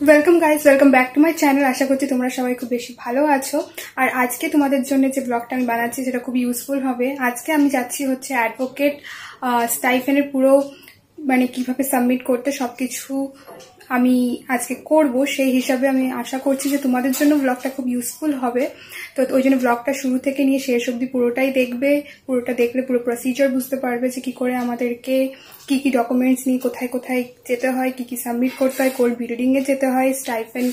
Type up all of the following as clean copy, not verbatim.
Welcome guys, welcome back to my channel. আশা করছি তোমরা সবাই খুব বেশি ভালো আছো। আর আজকে তোমাদের জন্য যে ব্লগটা আমি বানাচ্ছি সেটা খুব ইউজফুল হবে। আজকে আমি যাচ্ছি হচ্ছে অ্যাডভোকেট স্টাইফেনের পুরো কিভাবে সাবমিট করতে সবকিছু আমি আজকে করব, সেই হিসাবে আমি আশা করছি যে তোমাদের জন্য ব্লগটা খুব ইউজফুল হবে। তো ওই জন্য ব্লগটা শুরু থেকে নিয়ে শেষ অবধি পুরোটাই দেখবে। পুরোটা দেখলে পুরো প্রসিজার বুঝতে পারবে যে কি করে আমাদেরকে কি কি ডকুমেন্টস নিয়ে কোথায় কোথায় যেতে হয়, কি কি সাবমিট করতে হয়, কোল্ড বিল্ডিং এ যেতে হয়, স্টাইফেন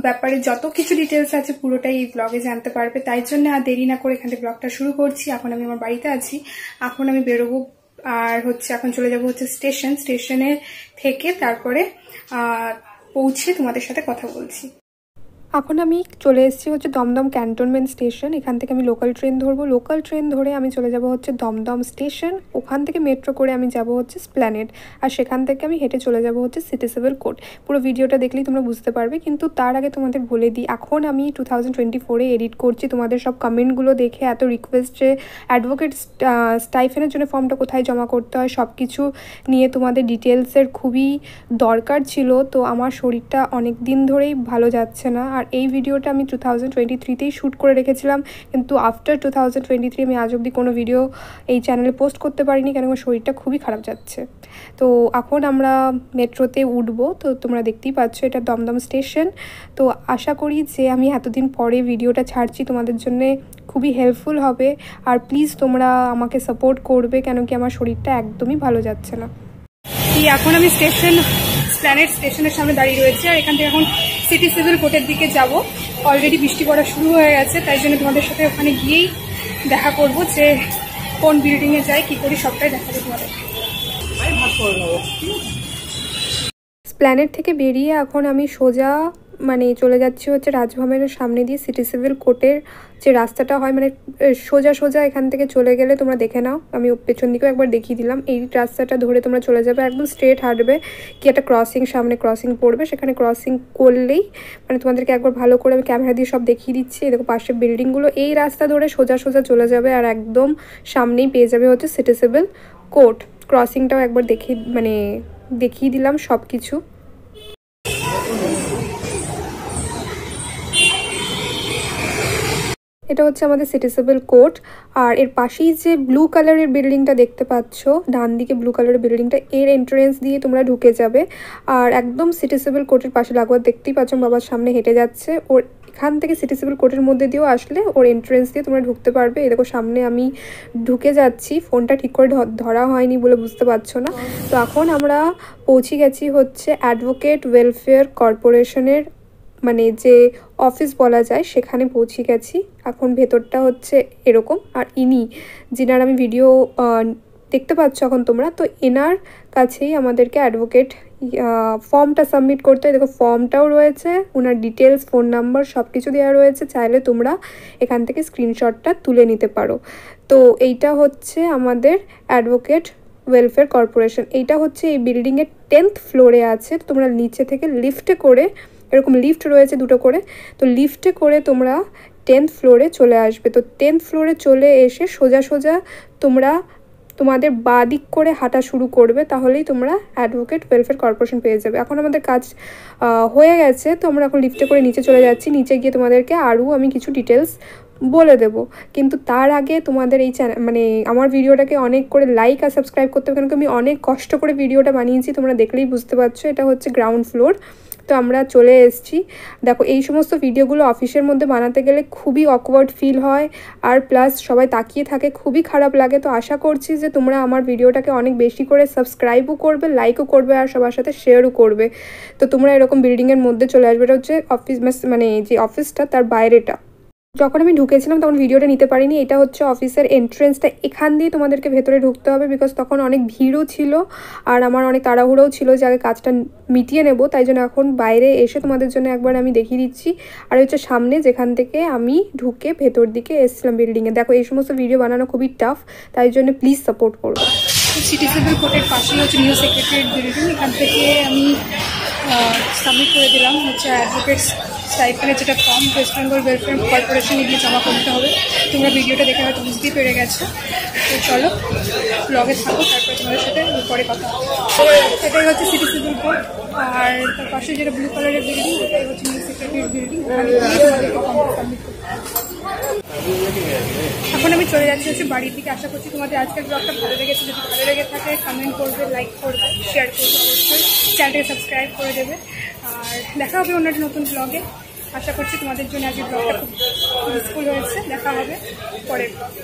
ব্যাপারে যত কিছু ডিটেলস আছে পুরোটাই এই ব্লগে জানতে পারবে। তাই জন্য আর দেরি না করে এখান থেকে ব্লগটা শুরু করছি। এখন আমি আমার বাড়িতে আছি, এখন আমি বেরোবো আর এখন চলে যাব হচ্ছে স্টেশনে থেকে তারপরে পৌঁছে তোমাদের সাথে কথা বলছি। এখন আমি চলে এসেছি হচ্ছে দমদম ক্যান্টনমেন্ট স্টেশন। এখান থেকে আমি লোকাল ট্রেন ধরবো। লোকাল ট্রেন ধরে আমি চলে যাব হচ্ছে দমদম স্টেশন। ওখান থেকে মেট্রো করে আমি যাব হচ্ছে স্প্ল্যানেড, আর সেখান থেকে আমি হেঁটে চলে যাব হচ্ছে সিটি সিভিল কোর্ট। পুরো ভিডিওটা দেখলেই তোমরা বুঝতে পারবে। কিন্তু তার আগে তোমাদের বলে দিই, এখন আমি 2024-এ এডিট করছি। তোমাদের সব কমেন্টগুলো দেখে এত রিকোয়েস্ট যে অ্যাডভোকেট স্টাইফেনের জন্য ফর্মটা কোথায় জমা করতে হয় সব কিছু নিয়ে তোমাদের ডিটেলসের খুবই দরকার ছিল। তো আমার শরীরটা অনেক দিন ধরেই ভালো যাচ্ছে না। আর এই ভিডিওটা আমি 2023-তেই শ্যুট করে রেখেছিলাম, কিন্তু আফটার 2023 আমি আজ অবধি কোনো ভিডিও এই চ্যানেলে পোস্ট করতে পারিনি, কেন আমার শরীরটা খুবই খারাপ যাচ্ছে। তো এখন আমরা মেট্রোতে উঠবো। তো তোমরা দেখতেই পাচ্ছ এটা দমদম স্টেশন। তো আশা করি যে আমি এতদিন পরে ভিডিওটা ছাড়ছি তোমাদের জন্য খুবই হেল্পফুল হবে। আর প্লিজ তোমরা আমাকে সাপোর্ট করবে, কেন কি আমার শরীরটা একদমই ভালো যাচ্ছে না। এখন আমি স্প্ল্যানেড স্টেশনের সামনে দাঁড়িয়ে রয়েছে, আর এখান থেকে এখন সিটি সিভিল কোর্টের দিকে যাব। অলরেডি বৃষ্টি পড়া শুরু হয়ে গেছে, তাই জন্য তোমাদের সাথে ওখানে গিয়েই দেখা করব যে কোন বিল্ডিংয়ে যাই, কি করি সবটাই দেখাবো তোমাদের। স্প্ল্যানেড থেকে বেরিয়ে এখন আমি সোজা চলে যাচ্ছি হচ্ছে রাজভবনের সামনে দিয়ে সিটি সিভিল কোর্টের যে রাস্তাটা হয়, সোজা এখান থেকে চলে গেলে তোমরা দেখে নাও, আমি পেছন দিকেও একবার দেখিয়ে দিলাম। এই রাস্তাটা ধরে তোমরা চলে যাবে, একদম স্ট্রেট হাঁটবে, কি একটা সামনে ক্রসিং পড়বে, সেখানে ক্রসিং করলেই তোমাদেরকে একবার ভালো করে আমি ক্যামেরা দিয়ে সব দেখিয়ে দিচ্ছি। দেখো পাশের বিল্ডিংগুলো, এই রাস্তা ধরে সোজা চলে যাবে আর একদম সামনেই পেয়ে যাবে হচ্ছে সিটি সিভিল কোর্ট। ক্রসিংটাও একবার দেখিয়ে দিলাম সব কিছু। এটা হচ্ছে আমাদের সিটি সিভিল কোর্ট, আর এর পাশেই যে ব্লু কালারের বিল্ডিংটা দেখতে পাচ্ছ, ডান দিকে ব্লু কালারের বিল্ডিংটা, এর এন্ট্রেন্স দিয়ে তোমরা ঢুকে যাবে। আর একদম সিটি সিভিল কোর্টের পাশে লাগোয়া দেখতেই পাচ্ছ, বাবার সামনে হেঁটে যাচ্ছে। ওর এখান থেকে সিটি সিভিল কোর্টের মধ্যে দিয়েও আসলে ওর এন্ট্রেন্স দিয়ে তোমরা ঢুকতে পারবে। এই দেখো সামনে আমি ঢুকে যাচ্ছি, ফোনটা ঠিক করে ধরা হয়নি বলে বুঝতে পারছো না। তো এখন আমরা পৌঁছে গেছি হচ্ছে অ্যাডভোকেট ওয়েলফেয়ার কর্পোরেশনের যে অফিস বলা যায়, সেখানে পৌঁছে গেছি। এখন ভেতরটা হচ্ছে এরকম, আর যিনার আমি ভিডিও দেখতে পাচ্ছ এখন তোমরা, তো এনার কাছেই আমাদেরকে অ্যাডভোকেট ফর্মটা সাবমিট করতে হয়। দেখো ফর্মটাও রয়েছে, ওনার ডিটেলস, ফোন নাম্বার সব কিছু দেওয়া রয়েছে। চাইলে তোমরা এখান থেকে স্ক্রিনশটটা তুলে নিতে পারো। তো এইটা হচ্ছে আমাদের অ্যাডভোকেট ওয়েলফেয়ার কর্পোরেশন। এইটা হচ্ছে এই বিল্ডিংয়ের 10th ফ্লোরে আছে। তোমরা নিচে থেকে লিফটে করে, এরকম লিফট রয়েছে দুটো করে, তো লিফটে করে তোমরা 10th ফ্লোরে চলে আসবে। তো 10th ফ্লোরে চলে এসে সোজা তোমরা তোমাদের বাঁ দিক করে হাঁটা শুরু করবে, তাহলেই তোমরা অ্যাডভোকেট ওয়েলফেয়ার কর্পোরেশন পেয়ে যাবে। এখন আমাদের কাজ হয়ে গেছে, তো আমরা এখন লিফটে করে নিচে চলে যাচ্ছি। নিচে গিয়ে তোমাদেরকে আরও আমি কিছু ডিটেলস বলে দেব, কিন্তু তার আগে তোমাদের এই আমার ভিডিওটাকে অনেক করে লাইক আর সাবস্ক্রাইব করতে হবে, কারণ আমি অনেক কষ্ট করে ভিডিওটা বানিয়েছি, তোমরা দেখলেই বুঝতে পারছো। এটা হচ্ছে গ্রাউন্ড ফ্লোর। তো আমরা চলে এসেছি। দেখো এই সমস্ত ভিডিওগুলো অফিসের মধ্যে বানাতে গেলে খুবই অকওয়ার্ড ফিল হয়, আর প্লাস সবাই তাকিয়ে থাকে, খুবই খারাপ লাগে। তো আশা করছি যে তোমরা আমার ভিডিওটাকে অনেক বেশি করে সাবস্ক্রাইবও করবে, লাইকও করবে, আর সবার সাথে শেয়ারও করবে। তো তোমরা এরকম বিল্ডিংয়ের মধ্যে চলে আসবে। এটা হচ্ছে অফিস, যে অফিসটা তার বাইরেটা। যখন আমি ঢুকেছিলাম তখন ভিডিওটা নিতে পারিনি। এটা হচ্ছে অফিসের এন্ট্রেন্সটা, এখান দিয়ে তোমাদেরকে ভেতরে ঢুকতে হবে, বিকজ তখন অনেক ভিড়ও ছিল আর আমার অনেক তাড়াহুড়োও ছিল যে আগে কাজটা মিটিয়ে নেব। তাই জন্য এখন বাইরে এসে তোমাদের জন্য একবার আমি দেখিয়ে দিচ্ছি। আর হচ্ছে সামনে যেখান থেকে আমি ঢুকে ভেতর দিকে এসেছিলাম বিল্ডিংয়ে। দেখো এই সমস্ত ভিডিও বানানো খুবই টাফ, তাই জন্য প্লিজ সাপোর্ট করবো। সিটি সিভিল কোর্টের পাশেই হচ্ছে নিউ সেক্রেটারিয়েট বিল্ডিং। এখান থেকে আমি সাবমিট করে দিলাম হচ্ছে অ্যাডভোকেট স্টাইপেন্ডের যেটা ফর্ম ওয়েস্ট বেঙ্গল ওয়েলফেয়ার কর্পোরেশনে গিয়ে জমা করতে হবে। তোমরা ভিডিওটা দেখে হয়তো বুঝতেই পেরে গেছো। তো চলো ব্লগে থাকো, তারপরে তোমাদের সাথে পরে কথা হবে। এটাই হচ্ছে সিটি সিভিল কোর্ট, আর তার পাশে যেটা ব্লু কালারের বিল্ডিং এটাই হচ্ছে মিউনিসিপ্যালিটির বিল্ডিং। এখন আমি চলে যাচ্ছি হচ্ছে বাড়ির দিকে। আশা করছি তোমাদের আজকের ব্লগটা ভালো লেগেছে। যদি ভালো লেগে থাকে কমেন্ট করবে, লাইক করবে, শেয়ার করবে, অবশ্যই চ্যানেলটাকে সাবস্ক্রাইব করে দেবে। আর দেখা হবে অন্য একটা নতুন ব্লগে। আশা করছি তোমাদের জন্য আজকের ব্লগটা খুব ইউজফুল হয়েছে। দেখা হবে পরের ব্লগে।